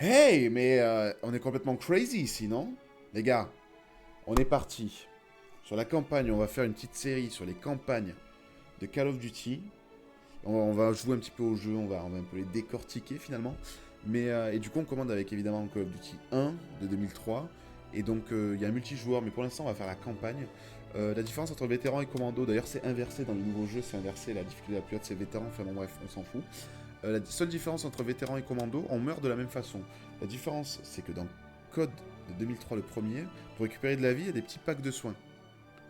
Hey, mais on est complètement crazy ici, non? Les gars, on est parti. Sur la campagne, on va faire une petite série sur les campagnes de Call of Duty. On va jouer un petit peu au jeu, on va un peu les décortiquer finalement. Mais, et du coup, on commande avec évidemment Call of Duty 1 de 2003. Et donc, il y a un multijoueur, mais pour l'instant, on va faire la campagne. La différence entre vétéran et commando, d'ailleurs, c'est inversé dans le nouveau jeu, c'est inversé. La difficulté la plus haute, c'est vétéran. Enfin bon, bref, on s'en fout. La seule différence entre vétéran et commando, on meurt de la même façon. La différence, c'est que dans Code de 2003, le premier, pour récupérer de la vie, il y a des petits packs de soins.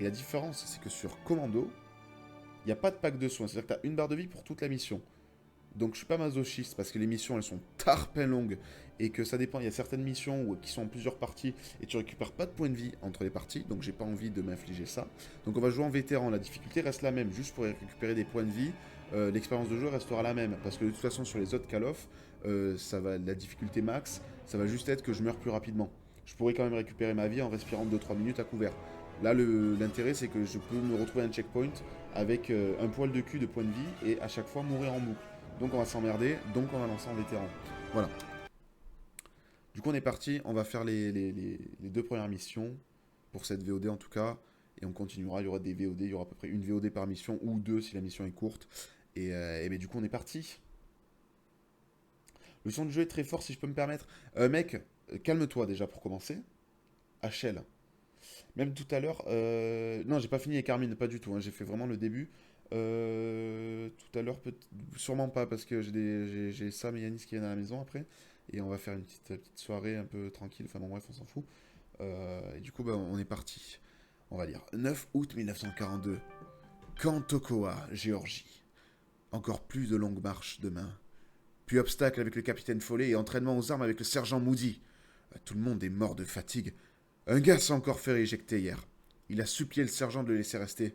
Et la différence, c'est que sur commando, il n'y a pas de pack de soins. C'est-à-dire que tu as une barre de vie pour toute la mission. Donc je suis pas masochiste parce que les missions elles sont tarpin longues et que ça dépend. Il y a certaines missions qui sont en plusieurs parties et tu récupères pas de points de vie entre les parties. Donc j'ai pas envie de m'infliger ça. Donc on va jouer en vétéran. La difficulté reste la même. Juste pour récupérer des points de vie, l'expérience de jeu restera la même. Parce que de toute façon sur les autres Call of, la difficulté max, ça va juste être que je meurs plus rapidement. Je pourrais quand même récupérer ma vie en respirant 2-3 minutes à couvert. Là, l'intérêt, c'est que je peux me retrouver à un checkpoint avec un poil de cul de points de vie et à chaque fois mourir en boucle. Donc on va s'emmerder, donc on va lancer en vétéran. Voilà. Du coup on est parti, on va faire les deux premières missions, pour cette VOD en tout cas, et on continuera, il y aura des VOD, il y aura à peu près une VOD par mission, ou deux si la mission est courte, et ben, du coup on est parti. Le son du jeu est très fort si je peux me permettre. Mec, calme-toi déjà pour commencer. HL. Même tout à l'heure, non j'ai pas fini avec Carmine, pas du tout, hein, j'ai fait vraiment le début. Tout à l'heure, sûrement pas, parce que j'ai Sam et Yanis qui viennent à la maison après. Et on va faire une petite soirée un peu tranquille. Enfin bon, bref, on s'en fout. Et du coup, bah, on est parti. On va dire 9 août 1942. Camp Tokoa, Géorgie. Encore plus de longues marches demain. Puis obstacle avec le capitaine Follet et entraînement aux armes avec le sergent Moody. Tout le monde est mort de fatigue. Un gars s'est encore fait éjecter hier. Il a supplié le sergent de le laisser rester.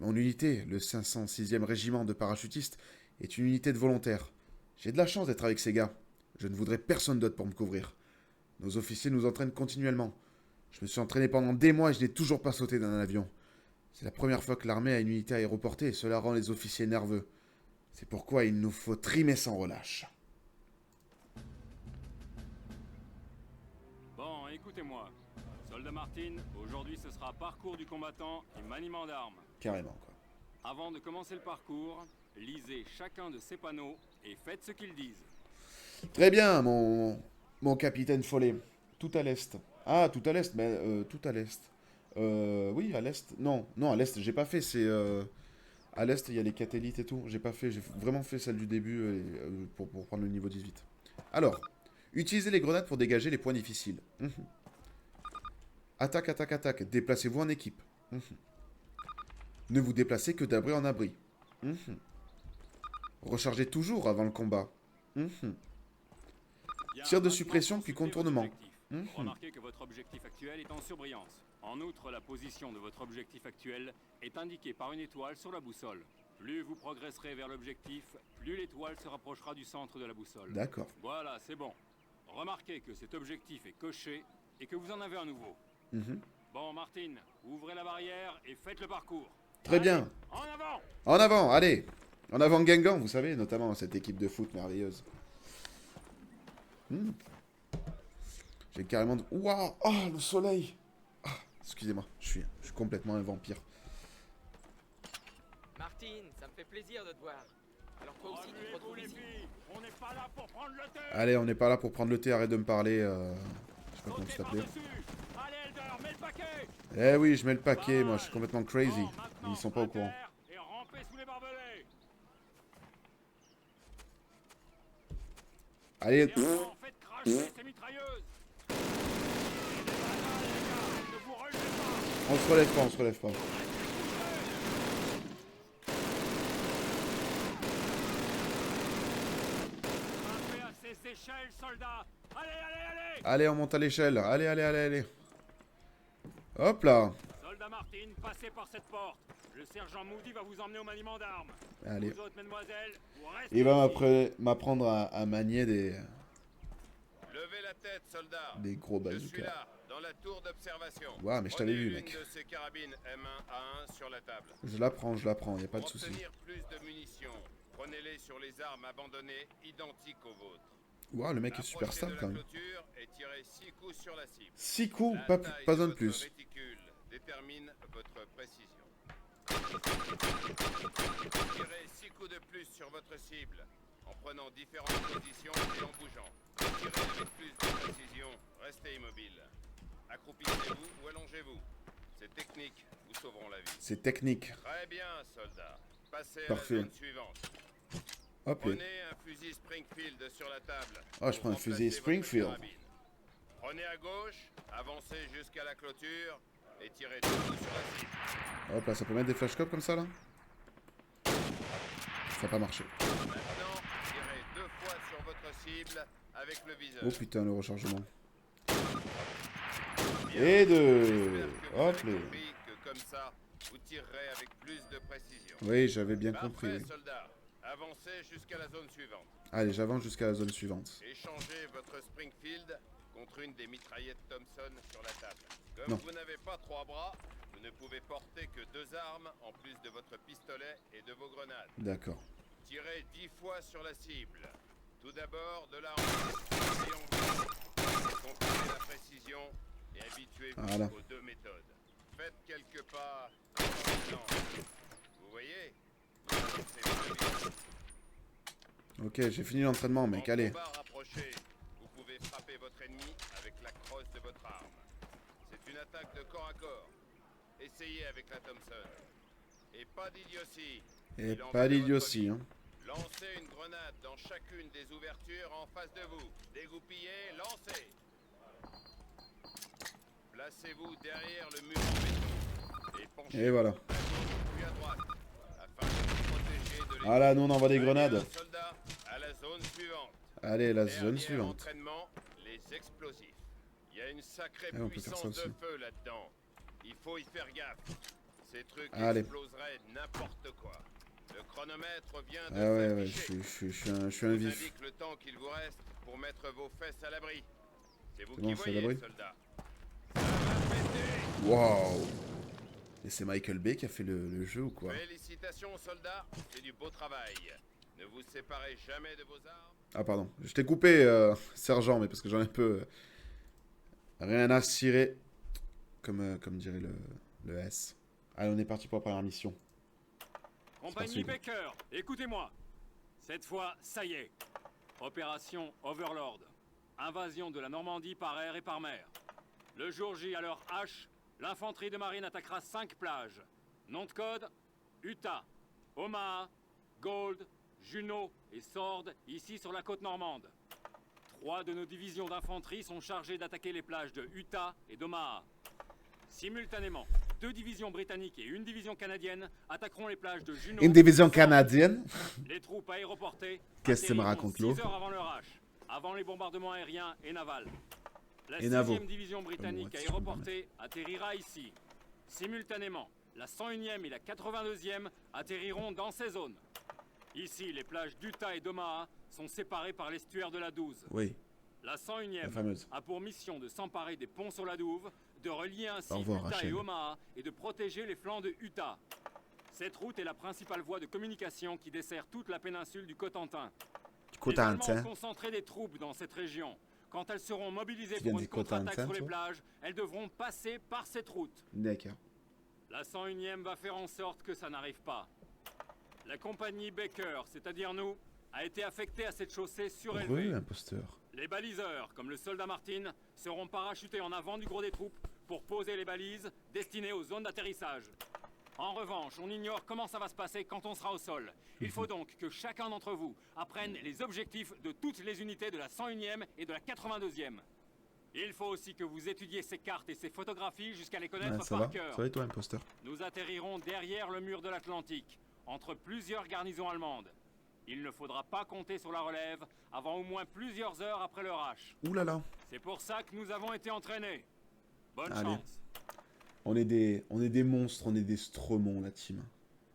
Mon unité, le 506e régiment de parachutistes, est une unité de volontaires. J'ai de la chance d'être avec ces gars. Je ne voudrais personne d'autre pour me couvrir. Nos officiers nous entraînent continuellement. Je me suis entraîné pendant des mois et je n'ai toujours pas sauté dans un avion. C'est la première fois que l'armée a une unité aéroportée et cela rend les officiers nerveux. C'est pourquoi il nous faut trimer sans relâche. Bon, écoutez-moi. Soldat Martin, aujourd'hui ce sera parcours du combattant et maniement d'armes. Carrément, quoi. Avant de commencer le parcours, lisez chacun de ces panneaux et faites ce qu'ils disent. Très bien, mon capitaine Follet. Tout à l'est. Ah, tout à l'est, mais tout à l'est. Oui, à l'est. Non, non, à l'est, j'ai pas fait. C'est à l'est, il y a les catélites et tout. J'ai pas fait. J'ai vraiment fait celle du début pour prendre le niveau 18. Alors, utilisez les grenades pour dégager les points difficiles. Attaque, attaque, attaque. Déplacez-vous en équipe. Ne vous déplacez que d'abri en abri. Rechargez toujours avant le combat. Bien, Tir de maintenant, suppression puis consultez votre contournement. objectif. Remarquez que votre objectif actuel est en surbrillance. En outre, la position de votre objectif actuel est indiquée par une étoile sur la boussole. Plus vous progresserez vers l'objectif, plus l'étoile se rapprochera du centre de la boussole. D'accord. Voilà, c'est bon. Remarquez que cet objectif est coché et que vous en avez un nouveau. Bon, Martin, ouvrez la barrière et faites le parcours. Très Allez, bien. en avant! En avant, allez. En avant Guingamp, vous savez, notamment cette équipe de foot merveilleuse. J'ai carrément... Waouh. Oh, le soleil. Ah, excusez-moi, je suis complètement un vampire. Martine, ça me fait plaisir de te voir. Alors toi aussi, tu te retrouves les ici. filles, on n'est pas là pour prendre le thé. Allez, on n'est pas là pour prendre le thé, arrête de me parler. Je sais pas comment tu Sautez t'appelais. par-dessus. Allez, Elder, mets le paquet. Eh oui, je mets le paquet, moi, je suis complètement crazy. Bon, maintenant, Ils sont pas au à courant. terre et rampez sous les barbelés. Allez, Et maintenant, faites cracher ces mitrailleuses. Et des bananes, les gars, ne vous relevez pas. on se relève pas, on se relève pas. Grimpez à ces échelles, soldats. Allez, allez, allez. Allez, on monte à l'échelle. Allez, allez, allez, allez. Hop là. Soldat Martin, passez par cette porte. Le sergent Moody va vous emmener au maniement d'armes. Allez. Vous autres, mesdemoiselles, vous restez Il va ici. m'apprendre à manier Levez la tête, soldat. des gros Je suis bazookas. là, dans la tour d'observation. Ouais, mais je t'avais vu, Prenez mec. l'une de ces carabines M1A1 sur la table. Je la prends, y a pas de Pour souci. obtenir plus de munitions, prenez-les sur les armes abandonnées identiques aux vôtres. Waouh, le mec est super Approchez stable de quand la même. clôture et tirez 6 coups sur la cible. 6 coups, La pas taille un de votre plus. réticule détermine votre précision. Tirez 6 coups de plus sur votre cible en prenant différentes positions et en bougeant. Tirez avec plus de précision, restez immobile. Accroupissez-vous ou allongez-vous. Ces techniques vous sauveront la vie. C'est technique. Très bien, soldat. Passez Parfait. à la zone suivante. Hop, et... Prenez un fusil Springfield sur la table. Ah, je pour prends un fusil remplacer votre Springfield. carabine. Prenez à gauche, avancez jusqu'à la clôture et tirez deux coups sur la cible. Hop là, ça peut mettre des flashcopes comme ça là? Ça n'a pas marché. Maintenant, tirez 2 fois sur votre cible avec le viseur. Oh putain, le rechargement. Bien. Et deux. J'espère que vous Hop avez là. compris que comme ça, vous tirerez avec plus de précision. Oui, j'avais bien Parfait, compris. Oui. soldat. Avancez jusqu'à la zone suivante. Allez, j'avance jusqu'à la zone suivante. Échangez votre Springfield contre une des mitraillettes Thompson sur la table. Comme Non. vous n'avez pas 3 bras, vous ne pouvez porter que 2 armes en plus de votre pistolet et de vos grenades. D'accord. Tirez 10 fois sur la cible. Tout d'abord de l'arme. Comprenez la précision et habituez-vous Voilà. aux 2 méthodes. Faites quelques pas maintenant. Vous voyez? Avancez très vite. Ok, j'ai fini l'entraînement, mec. En Allez. combat rapproché, vous pouvez frapper votre ennemi avec la crosse de votre arme. C'est une attaque de corps à corps. Essayez avec la Thompson. Et pas d'idiotie. Et Il en pas va de votre d'idiotie, vie. hein. Lancez une grenade dans chacune des ouvertures en face de vous. Dégoupillez, lancez. Placez-vous derrière le mur en béton. Et penchez Et voilà. à gauche puis à droite. Afin de vous protéger de Ah là, nous on envoie des Très bien, grenades. soldats, à la zone suivante. Allez, la zone Dernier suivante. entraînement, les explosifs. Il y a une sacrée on peut faire ça puissance de aussi. feu là-dedans. Il faut y faire gaffe. Ces trucs Allez. exploseraient n'importe quoi. Le chronomètre vient de Ah ouais, ouais, s'afficher. je suis un Vous vif. indique le temps qu'il vous reste pour mettre vos fesses à l'abri. C'est vous C'est qui bon, je suis à voyez, l'abri. soldats. Ça va péter. Waouh. Et c'est Michael Bay qui a fait le jeu ou quoi? Félicitations, soldats. C'est du beau travail. Ne vous séparez jamais de vos armes. Ah pardon, je t'ai coupé, sergent, mais parce que j'en ai un peu rien à cirer, comme dirait le S. Allez, on est parti pour la première mission. Compagnie parti. Baker, écoutez-moi. Cette fois, ça y est. Opération Overlord. Invasion de la Normandie par air et par mer. Le jour J à l'heure H, l'infanterie de marine attaquera 5 plages. Nom de code, Utah, Omaha, Gold, Juneau et Sword, ici sur la côte normande. 3 de nos divisions d'infanterie sont chargées d'attaquer les plages de Utah et d'Omaha. Simultanément, 2 divisions britanniques et 1 division canadienne attaqueront les plages de Juneau. Une division et Sword. canadienne. Les troupes aéroportées Qu'est-ce que tu me atterriront racontes, l'eau 6 heures avant leur H, avant les bombardements aériens et navals. La Et navaux. 6e division britannique Comment aéroportée atterrira ici. Simultanément, la 101e et la 82e atterriront dans ces zones. Ici, les plages d'Utah et d'Omaha sont séparées par l'estuaire de la Douze. Oui, La la 101e fameuse. a pour mission de s'emparer des ponts sur la Douve, de relier ainsi Au revoir, Utah Rachel. et Omaha et de protéger les flancs de Utah. Cette route est la principale voie de communication qui dessert toute la péninsule du Cotentin. Les Allemands Cotentin. ont concentré des troupes dans cette région. Quand elles seront mobilisées Tu viens pour de une contre-attaque Cotentin, sur les toi plages, elles devront passer par cette route. D'accord. La 101e va faire en sorte que ça n'arrive pas. La compagnie Baker, c'est-à-dire nous, a été affectée à cette chaussée surélevée. Imposteur. Les baliseurs, comme le soldat Martin, seront parachutés en avant du gros des troupes pour poser les balises destinées aux zones d'atterrissage. En revanche, on ignore comment ça va se passer quand on sera au sol. Il faut donc que chacun d'entre vous apprenne les objectifs de toutes les unités de la 101e et de la 82e. Il faut aussi que vous étudiez ces cartes et ces photographies jusqu'à les connaître Ouais, ça va? par cœur. Ça va et toi, imposteur? Nous atterrirons derrière le mur de l'Atlantique, entre plusieurs garnisons allemandes. Il ne faudra pas compter sur la relève avant au moins plusieurs heures après leur H. Ouh là là. C'est pour ça que nous avons été entraînés. Bonne Allez. chance. On est des monstres, on est des stromons, la team.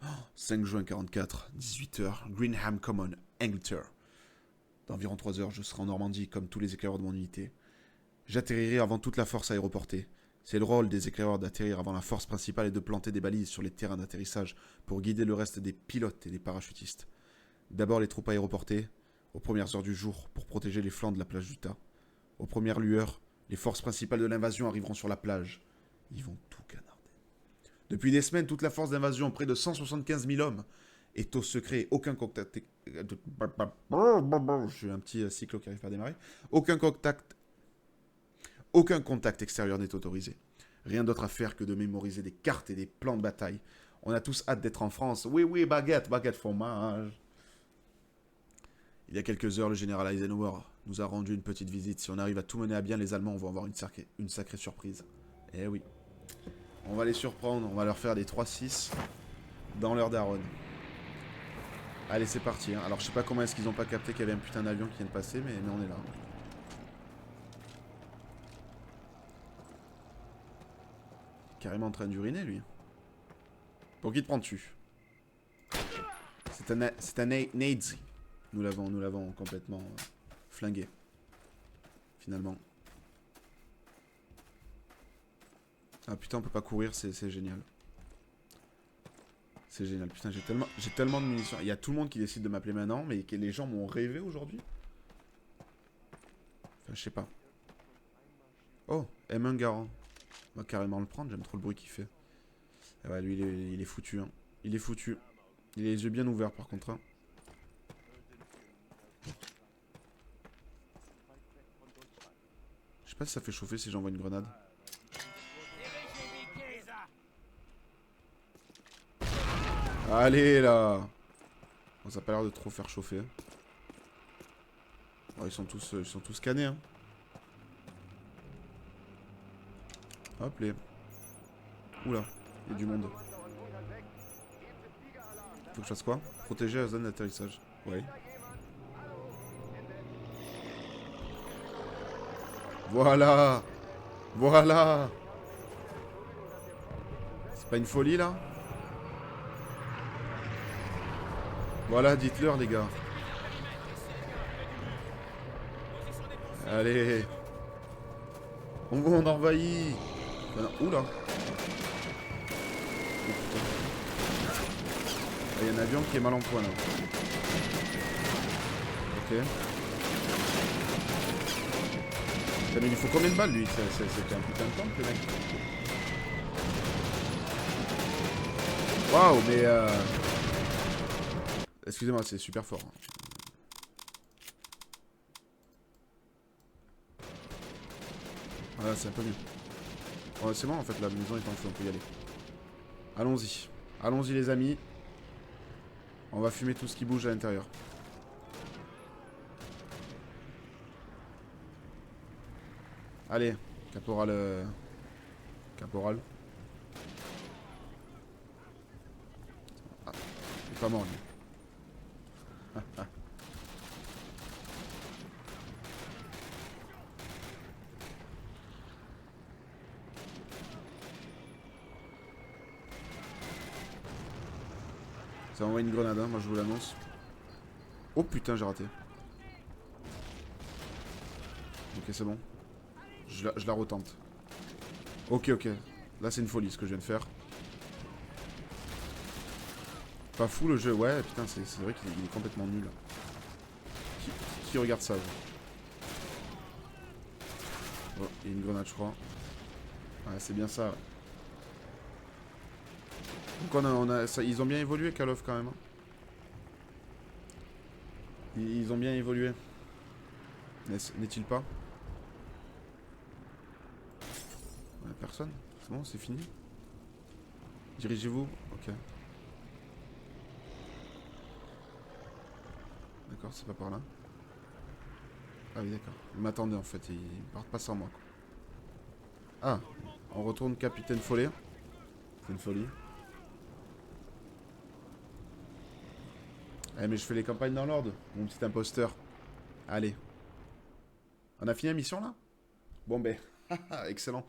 Oh, 5 juin 44, 18h, Greenham Common, Angleterre. Dans environ 3 heures, je serai en Normandie comme tous les éclaireurs de mon unité. J'atterrirai avant toute la force aéroportée. C'est le rôle des éclaireurs d'atterrir avant la force principale et de planter des balises sur les terrains d'atterrissage pour guider le reste des pilotes et des parachutistes. D'abord les troupes aéroportées, aux premières heures du jour pour protéger les flancs de la plage d'Utah. Aux premières lueurs, les forces principales de l'invasion arriveront sur la plage. Ils vont tout canarder. Depuis des semaines, toute la force d'invasion, près de 175 000 hommes, est au secret. Aucun contact... J'ai un petit cyclo qui arrive pas à démarrer. Aucun contact extérieur n'est autorisé. Rien d'autre à faire que de mémoriser des cartes et des plans de bataille. On a tous hâte d'être en France. Oui, oui, baguette, baguette fromage. Il y a quelques heures, le général Eisenhower nous a rendu une petite visite. Si on arrive à tout mener à bien, les Allemands vont avoir une sacrée surprise. Eh oui. On va les surprendre, on va leur faire des 3-6 dans leur daronne. Allez, c'est parti. Hein. Alors, je sais pas comment est-ce qu'ils ont pas capté qu'il y avait un putain d'avion qui vient de passer, mais on est là. Carrément en train d'uriner, lui. Pour qui te prends dessus? C'est un Nazi. Nous l'avons complètement flingué. Finalement. Ah putain, on peut pas courir, c'est génial. C'est génial. Putain, j'ai tellement de munitions. Il y a tout le monde qui décide de m'appeler maintenant, mais que les gens m'ont rêvé aujourd'hui. Enfin, je sais pas. Oh, M1 Garand. On va carrément le prendre, j'aime trop le bruit qu'il fait. Ah ouais, lui, il est foutu. Hein. Il est foutu. Il a les yeux bien ouverts, par contre. Hein. Je sais pas si ça fait chauffer si j'envoie une grenade. Allez, là. Bon, ça a pas l'air de trop faire chauffer. Oh, ils sont tous scannés, hein. Hop, les... Oula, il y a du monde. Faut que je fasse quoi? Protéger la zone d'atterrissage. Ouais. Voilà. Voilà. C'est pas une folie, là? Voilà, dites-leur, les gars. Allez. On envahit. Oula. Oh, putain. Il y a un avion qui est mal en point, là. Ok. Putain, mais il faut combien de balles, lui? C'est un putain de tank, le mec. Waouh, mais excusez-moi, c'est super fort. Voilà, c'est un peu mieux. Oh, c'est bon, en fait, la maison est en feu, on peut y aller. Allons-y. Allons-y, les amis. On va fumer tout ce qui bouge à l'intérieur. Allez, caporal. Caporal. Ah, il est pas mort, lui. Ça envoie une grenade, hein, moi je vous l'annonce. Oh putain, j'ai raté. Ok, c'est bon. Je la retente. Ok, ok. Là, c'est une folie ce que je viens de faire. Pas fou le jeu, ouais, putain, c'est vrai qu'il est complètement nul. Qui regarde ça? Oh, il y a une grenade, je crois. Ouais, c'est bien ça. Donc ça, ils ont bien évolué, Call of, quand même. Hein. Ils ont bien évolué. N'est-il pas? Ouais, personne. C'est bon, c'est fini. Dirigez-vous. Ok. D'accord, c'est pas par là. Ah oui, d'accord. Ils m'attendaient, en fait. Ils partent pas sans moi, quoi. Ah, on retourne Capitaine Follet. C'est une folie. Eh, mais je fais les campagnes dans l'ordre, mon petit imposteur. Allez. On a fini la mission, là? Bon, ben, excellent.